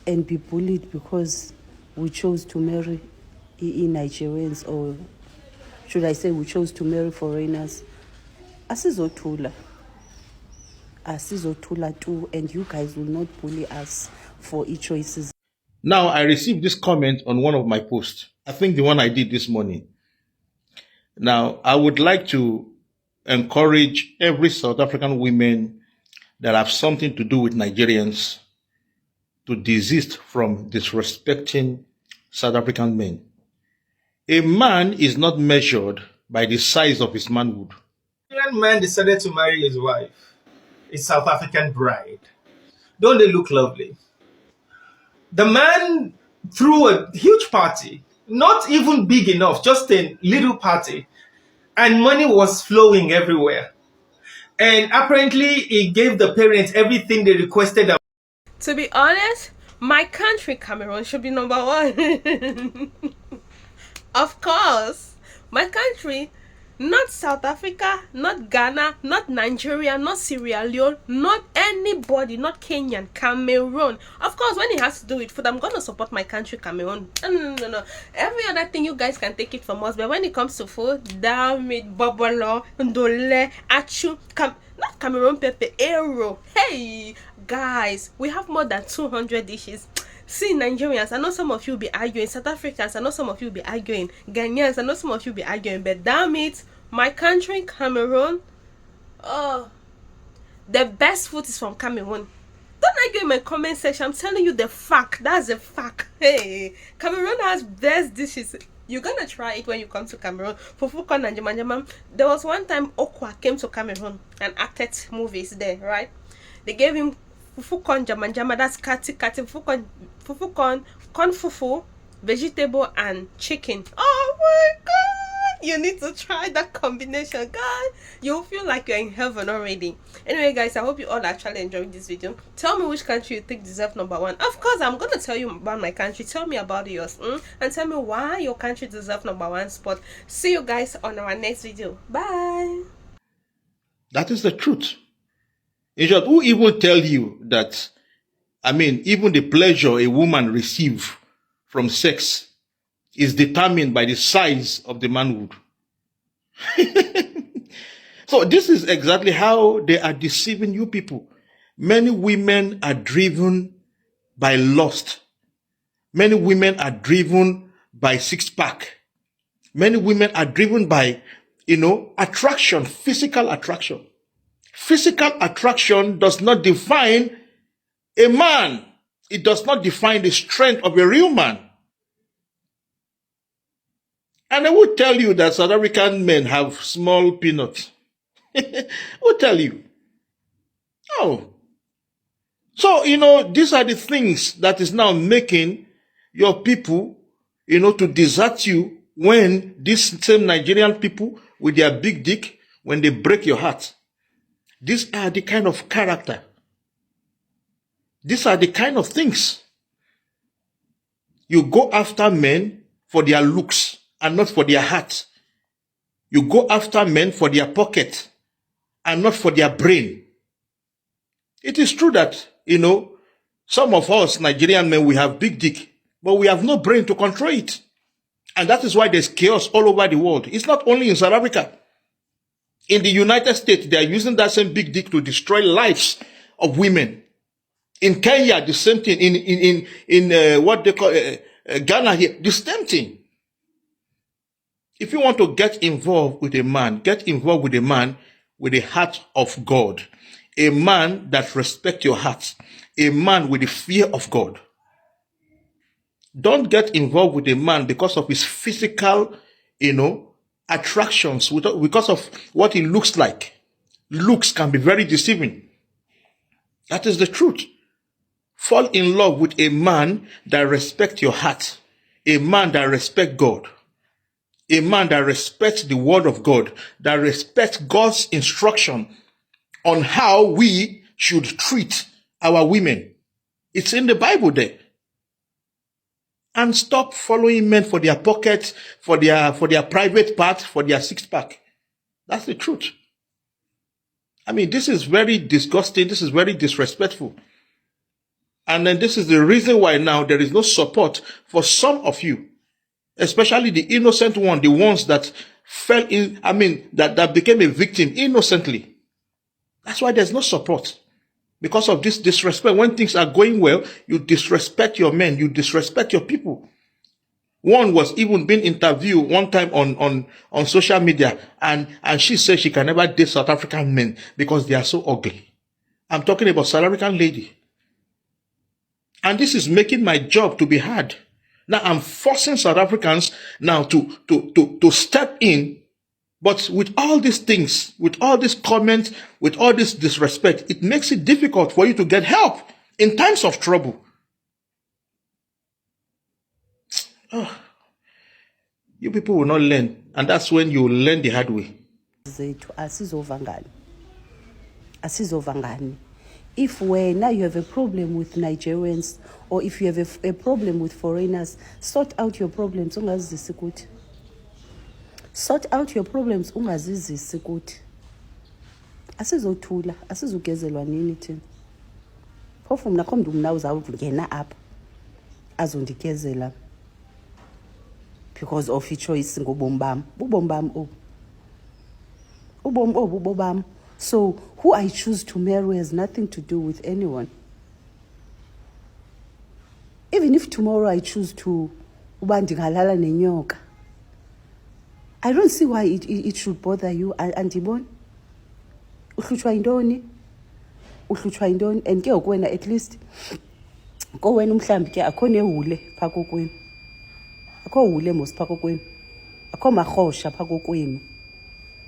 and be bullied because we chose to marry Nigerians, or should I say we chose to marry foreigners. Asizothula too, and you guys will not bully us for choices. Now, I received this comment on one of my posts. I think the one I did this morning. Now, I would like to encourage every South African woman that have something to do with Nigerians to desist from disrespecting South African men. A man is not measured by the size of his manhood. A Nigerian man decided to marry his wife, a South African bride. Don't they look lovely? The man threw a huge party, not even big enough, just a little party, and money was flowing everywhere. And apparently, he gave the parents everything they requested. To be honest, my country, Cameroon, should be number one. Of course, my country, not South Africa, not Ghana, not Nigeria, not Sierra Leone, not anybody, not Kenyan, Cameroon. Of course, when it has to do with food, I'm gonna support my country, Cameroon. No. Every other thing you guys can take it from us, but when it comes to food, damn it, bobolo, ndole, achu, not Cameroon pepper, arrow. Hey, guys, we have more than 200 dishes. See, Nigerians, I know some of you will be arguing. South Africans, I know some of you will be arguing. Ghanaians, I know some of you will be arguing. But damn it, my country, Cameroon, oh, the best food is from Cameroon. Don't argue in my comment section. I'm telling you the fact. That's a fact. Hey, Cameroon has best dishes. You're gonna try it when you come to Cameroon. Fufu corn and jama. There was one time Okwa came to Cameroon and acted movies there, right? They gave him fufu corn jama, that's kati, fufu corn fufu, vegetable and chicken. Oh my god, you need to try that combination, guys. You'll feel like you're in heaven already. Anyway, guys, I hope you all actually enjoyed this video. Tell me which country you think deserves number one. Of course, I'm gonna tell you about my country. Tell me about yours, and tell me why your country deserves number one spot. See you guys on our next video. Bye. That is the truth. In short, who even tell you that, even the pleasure a woman receives from sex is determined by the size of the manhood? So this is exactly how they are deceiving you people. Many women are driven by lust. Many women are driven by six-pack. Many women are driven by, attraction, physical attraction. Physical attraction does not define a man. It does not define the strength of a real man. And I will tell you that South African men have small peanuts. I will tell you. Oh. So, these are the things that is now making your people, to desert you when these same Nigerian people with their big dick, when they break your heart. These are the kind of character. These are the kind of things. You go after men for their looks and not for their heart. You go after men for their pocket and not for their brain. It is true that, some of us Nigerian men, we have big dick, but we have no brain to control it. And that is why there's chaos all over the world. It's not only in South Africa. In the United States, they are using that same big dick to destroy lives of women. In Kenya, the same thing. In what they call Ghana here, the same thing. If you want to get involved with a man, get involved with a man with the heart of God. A man that respects your heart. A man with the fear of God. Don't get involved with a man because of his physical, attractions, because of what he looks like. Looks can be very deceiving. That is the truth. Fall in love with a man that respects your heart. A man that respects God. A man that respects the word of God. That respects God's instruction on how we should treat our women. It's in the Bible there. And stop following men for their pockets, for their private part, for their six-pack. That's the truth. This is very disgusting. This is very disrespectful. And then this is the reason why now there is no support for some of you, especially the innocent one, the ones that fell in, that became a victim innocently. That's why there's no support. Because of this disrespect. When things are going well, you disrespect your men, you disrespect your people. One was even being interviewed one time on social media, and she said she can never date South African men because they are so ugly. I'm talking about South African lady. And this is making my job to be hard. Now I'm forcing South Africans now to step in. But with all these things, with all these comments, with all this disrespect, it makes it difficult for you to get help in times of trouble. Oh, you people will not learn. And that's when you learn the hard way. If now you have a problem with Nigerians, or if you have a problem with foreigners, sort out your problems. Sort out your problems. Asizothula, asizugezelwa nini thina. Phofu mina khomntu mna uzawungena apha azondigezela because of ichoice ngobomi bam. Ubomi bam obu. Ubomi obu bobam. So who I choose to marry has nothing to do with anyone. Even if tomorrow I choose to uba ndingalala nenyoka, I don't see why it should bother you. Andiboni uhlutshwa yintoni, and ke okwena at least kowena mhlambi ke akho nehule pha kokwenu, akho hule mos pha kokwenu, akho marhosha pha kokwenu.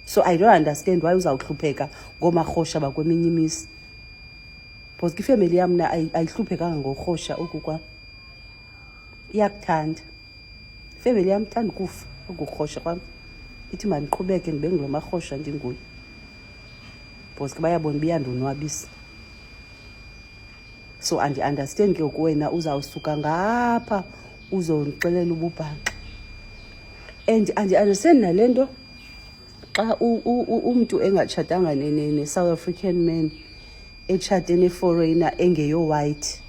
So I don't understand why uzawuhlupheka ngomarhosha bakweminye imisi. Because ifamily yam na ayihluphekanga ngorhosha oku kwa. Iyakuthanda. Ifamily yam ithanda ukufa okurhosha kwam. Ithi mandiqhubeke ndibe nglo marhosha ndinguye. Because bayabona biyandonwabisa. So and understand ke ukuwena uzawusuka ngapha uzonixelela ububhanxa. And understand nalento xa umuntu engatshadanga ne South African man echade ne foreigner engeyo white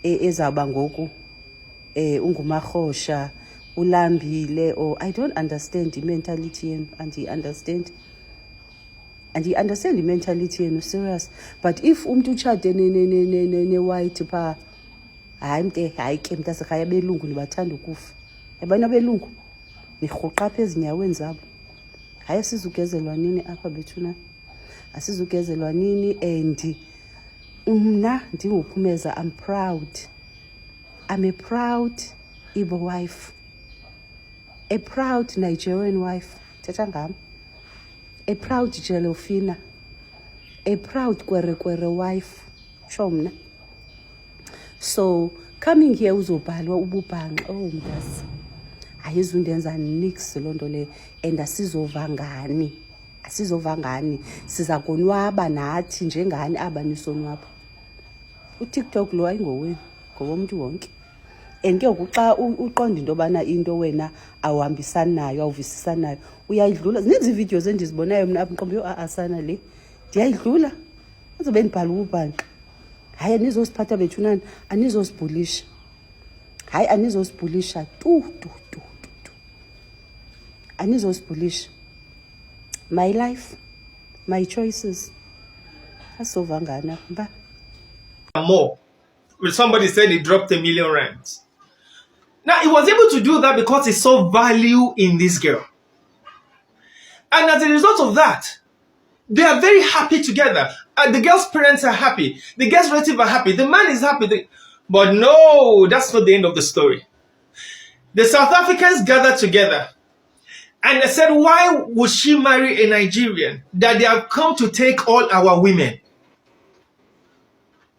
ezaba ngoku ungumarhosha ulambile, or I don't understand the mentality yenu, and he understand the mentality yenu serious. But if umuntu uchade ne white pa hayi ke mntase khaya belungu libathanda ukufa. Yabona belungu nirhuqa apha ezinyaweni zabo. Hayi asizugezelwa nini apha bethuna. Asizugezelwa nini, and mna ndinguphumeza, I'm proud. I'm a proud Igbo wife. A proud Nigerian wife. Thetha ngam. A proud Jelofina. A proud Kwere wife. Chomna. So coming here uzobhalwa ububhanqa, oh mntasi. Ayizundenza nix lonto le, and asizovangani siza konwaba nathi njengani aba nisonwaba. uTikTok lo ayingowenu, ngowomuntu wonke. And ke ukuxa uqonda into bana into wena awuhambisani nayo, awuvisisani nayo, uyayidlula. Zininzi videos endizibonayo mina apha mqombo asana le ndiyayidlula, azobe ndibhala ububhanqa. Hayi anizosiphatha bethunani, anizosibhulisha. Hayi anizosibhulisha tu anizosibhulisha. My life, my choices. Asovangana mba. More. When somebody said he dropped R1 million. Now, he was able to do that because he saw value in this girl. And as a result of that, they are very happy together. The girl's parents are happy. The girl's relatives are happy. The man is happy. But no, that's not the end of the story. The South Africans gathered together and they said, why would she marry a Nigerian? That they have come to take all our women.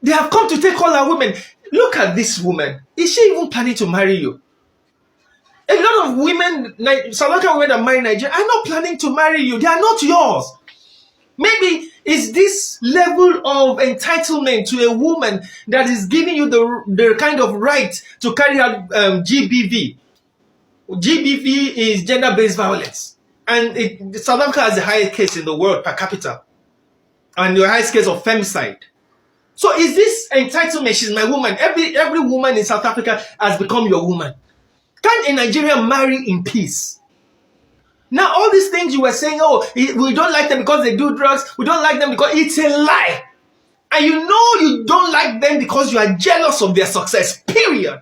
They have come to take all our women. Look at this woman. Is she even planning to marry you? A lot of women, South African women that marry Nigeria, are not planning to marry you. They are not yours. Maybe it's this level of entitlement to a woman that is giving you the kind of right to carry out GBV. GBV is gender-based violence. And South Africa has the highest case in the world per capita. And the highest case of femicide. So is this entitlement? She's my woman. Every woman in South Africa has become your woman. Can a Nigerian marry in peace? Now, all these things you were saying, oh, we don't like them because they do drugs. We don't like them because it's a lie. And you know you don't like them because you are jealous of their success, period.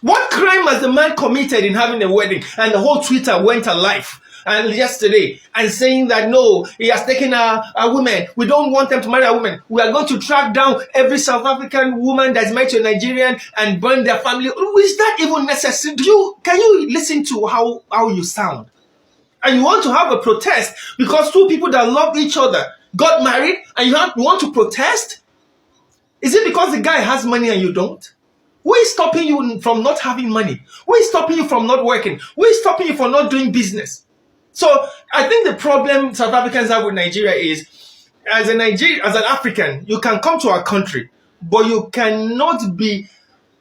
What crime has the man committed in having a wedding? And the whole Twitter went alive and yesterday and saying that no, he has taken a woman. We don't want them to marry a woman. We are going to track down every South African woman that's married to a Nigerian and burn their family. Is that even necessary? Can you listen to how you sound? And you want to have a protest because two people that love each other got married and you want to protest? Is it because the guy has money and you don't? Who is stopping you from not having money? Who is stopping you from not working? Who is stopping you from not doing business? So I think the problem South Africans have with Nigeria is, as an African, you can come to our country, but you cannot be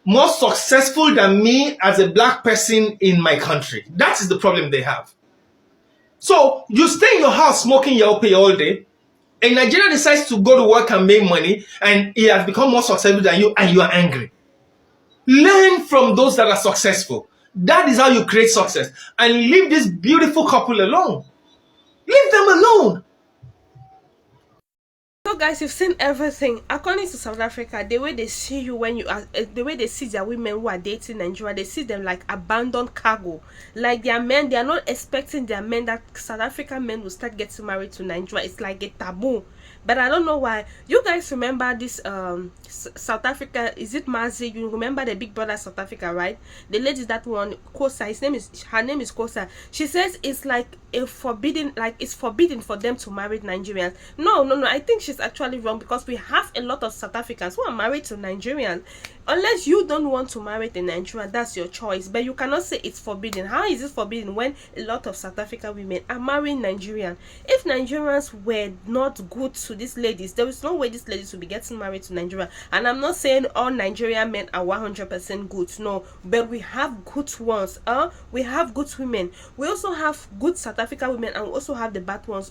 more successful than me as a black person in my country. That is the problem they have. So you stay in your house smoking your pay all day. A Nigerian decides to go to work and make money, and he has become more successful than you, and you are angry. Learn from those that are successful. That is how you create success. And leave this beautiful couple alone. Leave them alone. So guys, you've seen everything. According to South Africa, the way they see you when you are, the way they see their women who are dating Nigeria, they see them like abandoned cargo. Like their men, they are not expecting their men, that South African men will start getting married to Nigeria. It's like a taboo. But I don't know why. You guys remember this South Africa, is it Mazi? You remember the Big Brother South Africa, right? The lady that won, Kosa, her name is Kosa. She says it's like a forbidden, like it's forbidden for them to marry Nigerians. No, I think she's actually wrong, because we have a lot of South Africans who are married to Nigerians. Unless you don't want to marry the Nigerian, that's your choice. But you cannot say it's forbidden. How is it forbidden when a lot of South African women are marrying Nigerian? If Nigerians were not good to these ladies, there is no way these ladies will be getting married to Nigeria. And I'm not saying all Nigerian men are 100% good, no, but we have good ones. We have good women. We also have good South African women, and we also have the bad ones.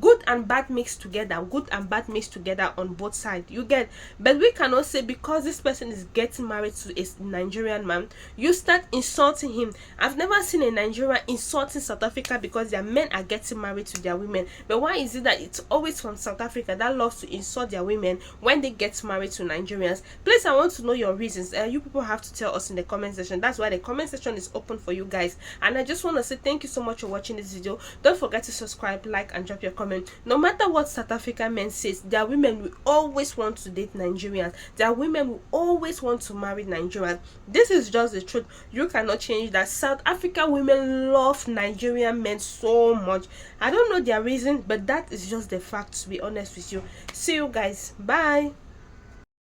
Good and bad mixed together, good and bad mixed together on both sides, you get. But we cannot say because this person is getting married to a Nigerian man, you start insulting him. I've never seen a Nigerian insulting South Africa because their men are getting married to their women. But why is it that it's always from South Africa that loves to insult their women when they get married to Nigerians? Please, I want to know your reasons. You people have to tell us in the comment section. That's why the comment section is open for you guys. And I just want to say thank you so much for watching this video. Don't forget to subscribe, like, and drop your comment. No matter what South African men says, their women will always want to date Nigerians. Their women will always want to marry Nigerians. This is just the truth. You cannot change that. South African women love Nigerian men so much. I don't know their reason, but that is just the fact, to be honest with you. See you guys. Bye.